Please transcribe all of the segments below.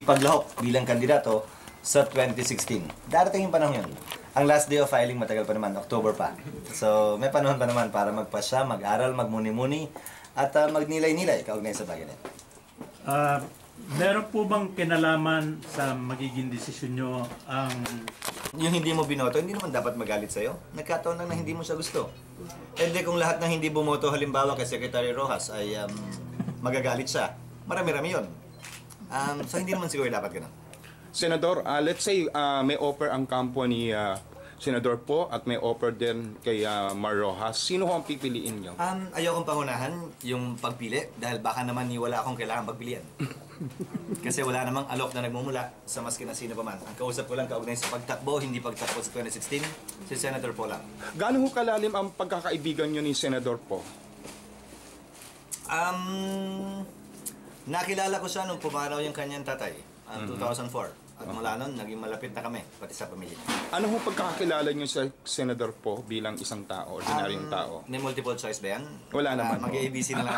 paglahok bilang kandidato sa 2016. Darating yung panahon yun. Ang last day of filing matagal pa naman, October pa. So may panahon pa naman para magpasya, mag-aral, magmuni-muni, at magnilay-nilay kaugnay sa bagay na ito. Meron po bang kinalaman sa magiging desisyon nyo ang... Yung hindi mo binoto, hindi naman dapat magalit sa'yo. Nagkataon lang na hindi mo siya gusto. Hindi kung lahat ng hindi bumoto halimbawa kay Secretary Rojas ay magagalit siya. Marami-rami yun. So hindi naman siguro dapat ganun. Senador, let's say may offer ang kampo ni Senador Po at may offer din kay Mar Rojas. Sino ho ang pipiliin niyo? Ayokong pangunahan yung pagpili dahil baka naman wala akong kailangan pagpilian. Kasi wala namang alok na nagmumula sa maski na sino pa man. Ang kausap ko lang kaugnay sa pagtakbo, hindi pagtakbo sa 2016, si Senator Po lang. Gaano ho kalalim ang pagkakaibigan niyo ni Senador Po? Nakilala ko siya nung pumanaw yung kanyang tatay, 2004. At mula nun, naging malapit na kami, pati sa pamilya. Ano ho pagkakakilala niyo sa Senador Po bilang isang tao, ordinaryong tao? May multiple choice ba yan? Wala naman ho. Mag-ABC na lang.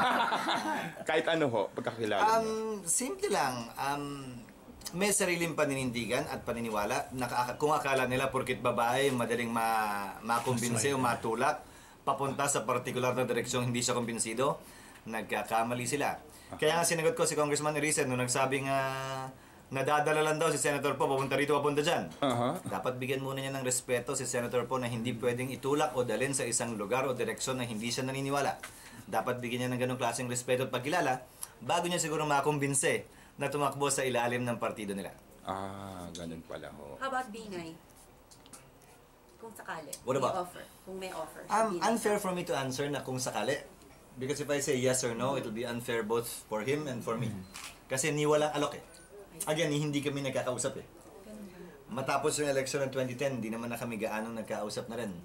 Kahit ano ho, pagkakakilala niyo? Simple lang. May sariling paninindigan at paniniwala. Kung akala nila porkit babae, madaling makumbinse o matulak, papunta sa partikular na direksyon hindi siya kumbinsido, nagkakamali sila. Kaya nga sinagot ko si Congressman Erisen nung nagsabing nadadala lang daw si Senator Po, papunta rito, papunta dyan. Dapat bigyan muna niya ng respeto si Senator Po na hindi pwedeng itulak o dalhin sa isang lugar o direksyon na hindi siya naniniwala. Dapat bigyan niya ng ganong klaseng respeto at pagkilala bago niya siguro makumbinse na tumakbo sa ilalim ng partido nila. Ganun pala ho. How about Binay? Kung sakali. What about? May offer. Kung may offer. Unfair for me to answer na kung sakali. Because if I say yes or no, it will be unfair both for him and for me. Kasi ni walang alok eh. Again, hindi kami nagkakausap eh. Matapos yung election ng 2010, hindi naman na kami gaanong nagkausap na rin.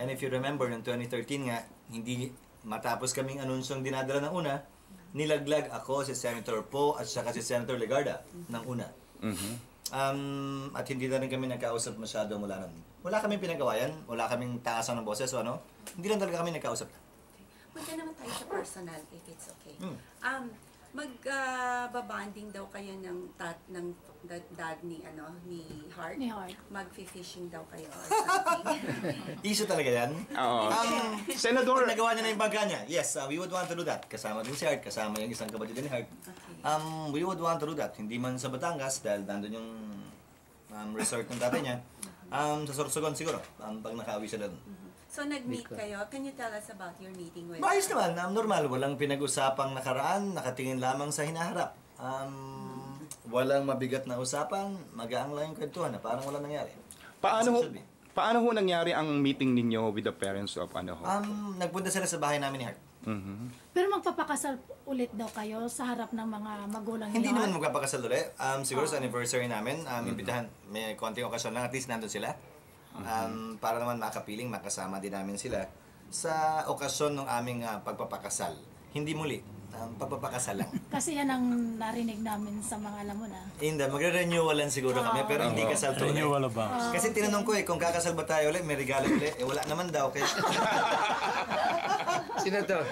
And if you remember, ng 2013 nga, hindi matapos kaming anunsyong dinadala ng una, nilaglag ako si Senator Po at saka si Senator Legarda ng una. At hindi na rin kami nagkausap masyado mula nun. Wala kaming pinagawayan, wala kaming taasan ng boses o ano. Hindi lang talaga kami nagkausap. Punta naman tayo sa personal, if it's okay. Magbabanding daw kayo ng dad ni Hart. Ni Hart. Mag-fishing daw kayo or something. Issue talaga yan. Senador, Pag nagawa niya na yung bangka niya, yes, we would want to do that. Kasama din si Hart, kasama yung isang kapatid ni Hart. Okay. We would want to do that. Hindi man sa Batangas dahil nandun yung resort ng tatay niya. Sa Sorsogon siguro, pag nakauwi siya doon. So, nag-meet kayo. Can you tell us about your meeting with... Maayos naman, normal. Walang pinag-usapang nakaraan, nakatingin lamang sa hinaharap. Walang mabigat na usapan, magaang lang yung kwentuhan na parang walang nangyari. Paano ho nangyari ang meeting ninyo with the parents of Nagpunta sila sa bahay namin ni Hart. Pero magpapakasal ulit daw kayo sa harap ng mga magulang Hindi niyo? naman magpapakasal ulit. Siguro sa anniversary namin, imbitahan, may konting okasyon lang, at least nandun sila. Para naman makapiling, makasama din namin sila sa okasyon ng aming pagpapakasal. Hindi muli, pagpapakasal lang. Kasi yan ang narinig namin sa mga alam mo na. Hindi, magre-renewalan siguro kami, pero hindi kasal to ulit. Renewal ba? Kasi tinanong ko kung kakasal ba tayo ulit, may regalo ulit. Wala naman daw. Kaya... Senator,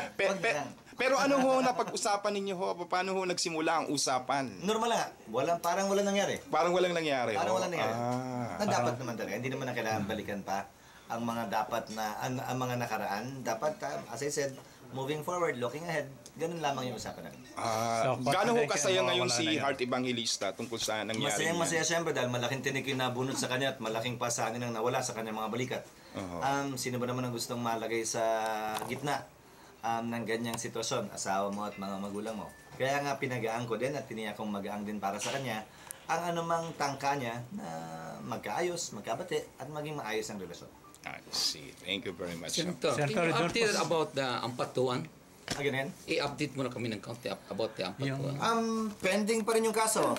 pero ano ho napag-usapan ninyo ho? Paano ho nagsimula ang usapan? Normal lang. Parang walang nangyari. Parang walang nangyari. Parang walang nangyari. Ah. Na dapat naman talaga. Hindi naman na kailangan balikan pa ang mga dapat na, ang mga nakaraan. Dapat, as I said, moving forward, looking ahead, ganun lamang yung usapan natin. Gaano ho kasaya ngayon si Hart Evangelista tungkol sa nangyari? Masayang-masaya siyempre dahil malaking tinik yung nabunot sa kanya at malaking pasanin ang nawala sa kanyang mga balikat. Sino ba naman ang gustong malagay sa gitna ng ganyang sitwasyon? Asawa mo at mga magulang mo. Kaya nga pinagaan ko din at tiniyak kong magaang din para sa kanya ang anumang tangka niya na magkaayos, magkabati at maging maayos ang relasyon. I see. Thank you very much. Senator, can you update about the Ampatuan? Again? I-update mo na kami ng kaunti about the Ampatuan. Pending pa rin yung kaso.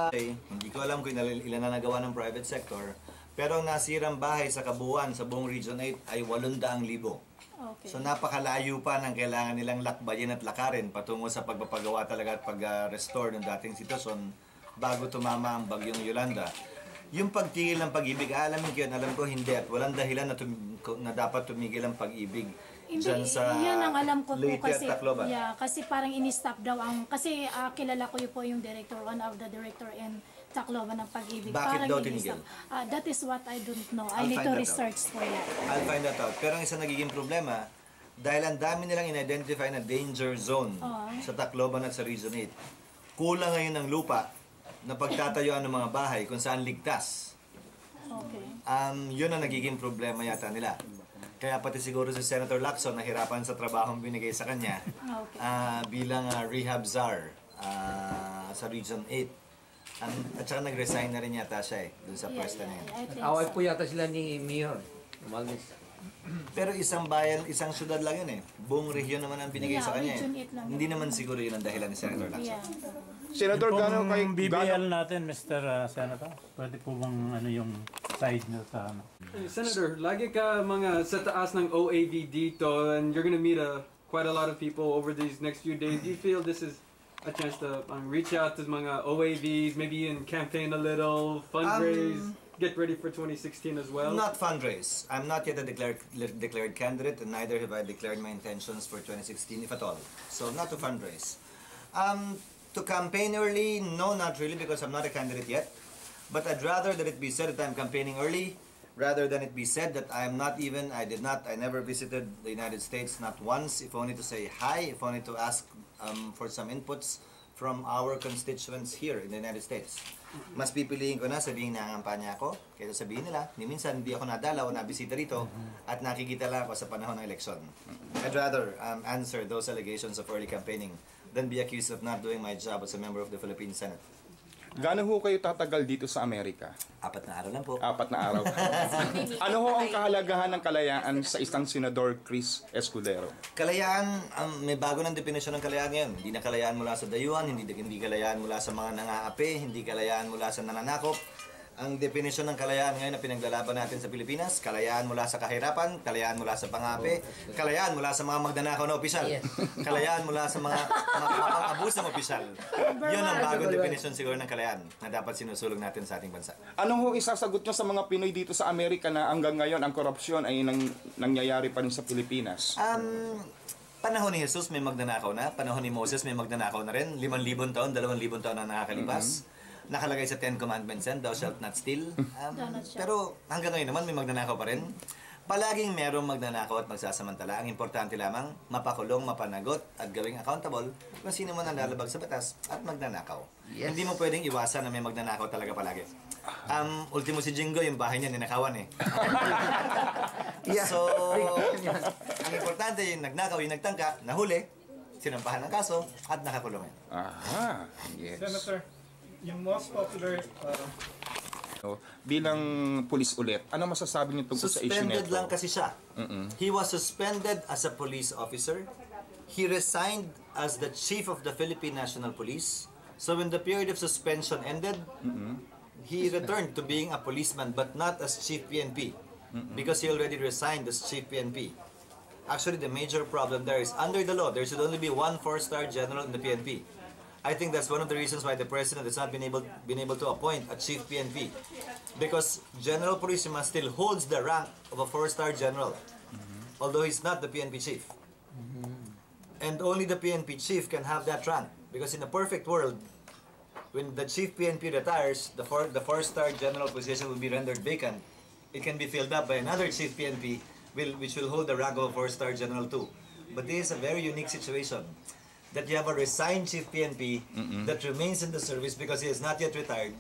Hindi ko alam kung ilan na nagawa ng private sector. Pero ang nasirang bahay sa kabuuan sa buong Region 8 ay 800,000. Okay. So napakalayo pa ng kailangan nilang lakbayin at lakarin patungo sa pagpapagawa talaga at pag-restore ng dating sitwasyon bago tumama ang bagyong Yolanda. Yung pagtigil ng pag-ibig, alam ko hindi at walang dahilan na dapat tumigil ang pag-ibig. Hindi, dyan sa yan ang alam ko po Leyte kasi, at Tacloban? yeah, kasi parang in-stop daw ang, kasi kilala ko yun po yung director, one of the director in Tacloban ng Pag-ibig. Bakit Parang daw in-stop. tinigil? That is what I don't know. I'll I need find to that out. research for that. I'll find that out. Pero ang isang nagiging problema, dahil ang dami nilang in-identify na danger zone sa Tacloban at sa Region 8, kulang ngayon ng lupa na pagtatayuan ng mga bahay kung saan ligtas. Okay. Yun ang nagiging problema yata nila. Kaya pati siguro si Senator Lacson nahirapan sa trabahong binigay sa kanya Okay. bilang rehab czar sa Region 8. At saka nag-resign na rin yata siya dun sa pwesto na yun. I think Away so. po yata sila ni Mayor. Umalis. Pero isang bayan, isang syudad lang yun Buong rehiyon naman ang binigay Yeah, sa kanya Region 8 lang Hindi naman siguro yun ang dahilan ni Senator Lacson. Yeah. Senator, gano'n kayo... Yung BBL natin, Mr. Senator, pwede po bang ano yung side nyo sa ano? Senator, lagi ka mga sa taas ng OAV dito and you're gonna meet quite a lot of people over these next few days. Do you feel this is a chance to reach out to mga OAVs, maybe in campaign a little, fundraise, get ready for 2016 as well? Not fundraise. I'm not yet a declared candidate, and neither have I declared my intentions for 2016, if at all. So not to fundraise. To campaign early, no, not really, because I'm not a candidate yet. But I'd rather that it be said that I'm campaigning early, rather than it be said that I never visited the United States, not once, if only to say hi, if only to ask for some inputs from our constituents here in the United States. Mas pipiliin ko na sabihin na kampanya ako, kaysa sabihin nila, ni minsan hindi ako nadalaw, nabisita rito, at nakikita lang ako sa panahon ng eleksyon. I'd rather answer those allegations of early campaigning than be accused of not doing my job as a member of the Philippine Senate. Gano'n ho kayo tatagal dito sa Amerika? 4 na araw lang po. 4 na araw. Ano ho ang kahalagahan ng kalayaan sa isang Senador Chris Escudero? Kalayaan, may bago ng definisyon ng kalayaan ngayon. Hindi na kalayaan mula sa dayuhan, hindi kalayaan mula sa mga nangaapi, hindi kalayaan mula sa nananakop. Ang definisyon ng kalayaan ngayon na pinaglalaban natin sa Pilipinas, kalayaan mula sa kahirapan, kalayaan mula sa pangapi, kalayaan mula sa mga magnanakaw na opisyal, kalayaan mula sa mga abusang opisyal. Yun ang bagong definisyon siguro ng kalayaan na dapat sinusulong natin sa ating bansa. Ano ho isasagot nyo sa mga Pinoy dito sa Amerika na hanggang ngayon ang korupsyon ay nangyayari pa rin sa Pilipinas? Panahon ni Jesus may magnanakaw na, panahon ni Moses may magnanakaw na rin, 5,000 taon, 2,000 taon na nakakalipas. Nakalagay sa 10 Commandments yan, thou shalt not steal. Pero hanggang ngayon naman may magnanakaw pa rin. Palaging merong magnanakaw at magsasamantala. Ang importante lamang, mapakulong, mapanagot at gawing accountable kung sino man ang lalabag sa batas at magnanakaw. Yes. Hindi mo pwedeng iwasan na may magnanakaw talaga palagi. Ultimo si Jingo, yung bahay niya ninakawan So, ang importante yung nagnakaw, yung nagtangka, nahuli, sinampahan ng kaso at nakakulong yan. Aha, yes. Senator, yung most popular Bilang pulis ulit, ano masasabi niyo tungkol sa issue Suspended nito? lang kasi siya. He was suspended as a police officer. He resigned as the chief of the Philippine National Police. So when the period of suspension ended, he returned to being a policeman but not as chief PNP because he already resigned as chief PNP. Actually, the major problem there is under the law, there should only be one 4-star general in the PNP. I think that's one of the reasons why the president has not been able to appoint a chief PNP, because General Purisima still holds the rank of a 4-star general, although he's not the PNP chief. And only the PNP chief can have that rank, because in a perfect world, when the chief PNP retires, the 4-star general position will be rendered vacant. It can be filled up by another chief PNP, which will hold the rank of a 4-star general too. But this is a very unique situation, that you have a resigned chief PNP that remains in the service because he is not yet retired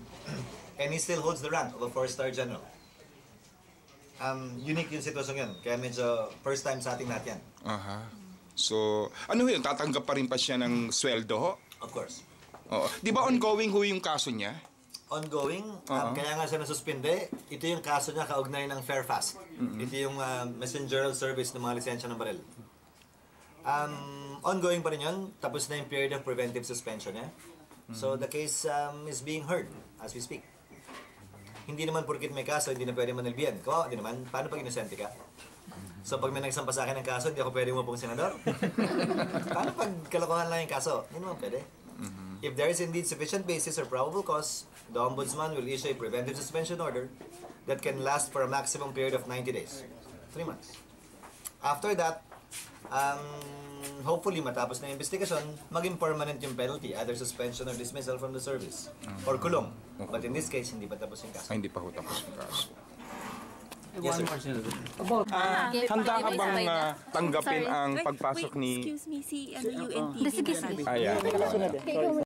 and he still holds the rank of a 4-star general. Unique yung sitwasyon yun. Kaya medyo first time sa ating lahat yan. Aha. So, ano yun? Tatanggap pa rin pa siya ng sweldo ho? Of course. Oo. Di ba ongoing ho yung kaso niya? Ongoing, kaya nga siya nasuspinde. Ito yung kaso niya kaugnay ng Fairfast. Ito yung messenger service ng mga lisensya ng baril. Ongoing pa rin yun. Tapos na yung period of preventive suspension niya. So the case is being heard as we speak. Hindi naman porkit may kaso, hindi na pwede manilbihan. Kawawa, hindi naman. Paano pag inosente ka? So pag may nagsampa sa akin ng kaso, hindi ako pwede umupong senador? Paano pag kalokohan lang yung kaso? Hindi naman pwede. If there is indeed sufficient basis or probable cause, the Ombudsman will issue a preventive suspension order that can last for a maximum period of 90 days. 3 months. After that, hopefully matapos na yung investigasyon, maging permanent yung penalty, either suspension or dismissal from the service, or kulong. But in this case, hindi pa tapos yung kaso. Ay, hindi pa ho tapos yung kaso. Yes, sir. Handa ka bang tanggapin ang pagpasok ni... Excuse me, si UNTV. Ayan.